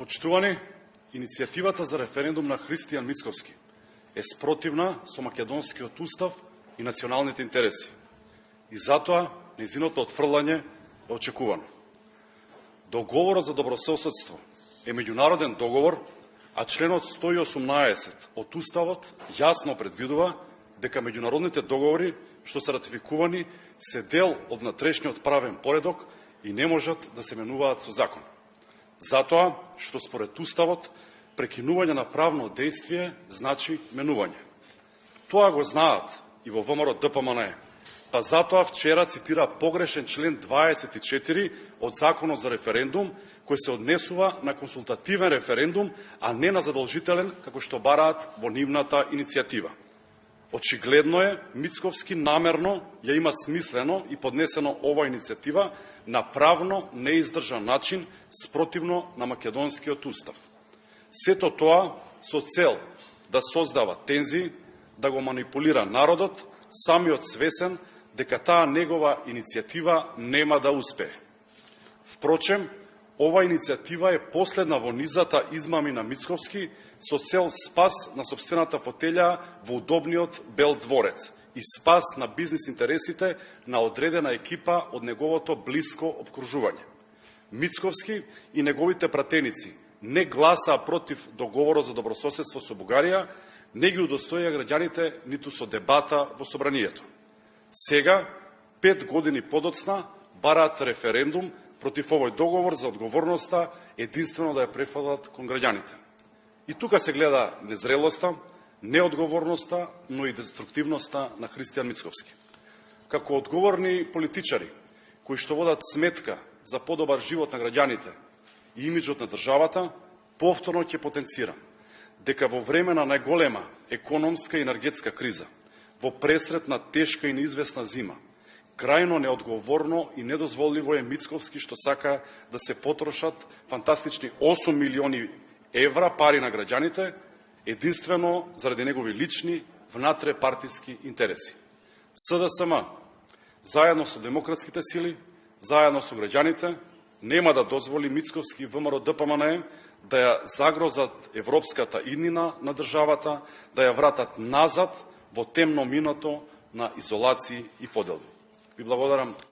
Почитувани, иницијативата за референдум на Христијан Мицковски е спротивна со македонскиот устав и националните интереси. И затоа нејзиното отфрлање е очекувано. Договорот за добрососедство е меѓународен договор, а членот 118 од Уставот јасно предвидува дека меѓународните договори што се ратификувани се дел од внатрешниот правен поредок и не можат да се менуваат со закон. Затоа што според Уставот прекинување на правно действие значи менување. Тоа го знаат и во ВМРО ДПМН, па затоа вчера цитира погрешен член 24 од Законот за референдум, кој се однесува на консултативен референдум, а не на задолжителен, како што бараат во нивната иницијатива. Очигледно е, Мицковски намерно ја има смислено и поднесено ова иницијатива на правно неиздржан начин, спротивно на македонскиот устав. Сето тоа со цел да создава тензии, да го манипулира народот, самиот свесен дека таа негова иницијатива нема да успее. Впрочем, ова иницијатива е последна во низата измами на Мицковски со цел спас на сопствената фотелја во удобниот Бел дворец и спас на бизнис интересите на одредена екипа од неговото блиско обкружување. Мицковски и неговите пратеници не гласаа против договорот за добрососедство со Бугарија, не ги удостоија граѓаните ниту со дебата во собранието. Сега, 5 години подоцна, бараат референдум против овој договор за одговорноста единствено да ја префалат кон граѓаните. И тука се гледа незрелоста, неодговорноста, но и деструктивноста на Христијан Мицковски. Како одговорни политичари, кои што водат сметка за подобар живот на граѓаните и имиджот на државата, повторно ќе потенцирам дека во време на најголема економска и енергетска криза, во пресрет на тешка и неизвестна зима, крајно неодговорно и недозволиво е Мицковски што сака да се потрошат фантастични 8 милиони евра пари на граѓаните, единствено заради негови лични внатре-партиски интереси. СДСМ, заедно со демократските сили, заедно со граѓаните, нема да дозволи Мицковски и ВМРО ДПМН да ја загрозат европската иднина на државата, да ја вратат назад во темно минато на изолации и поделби. Ви благодарам.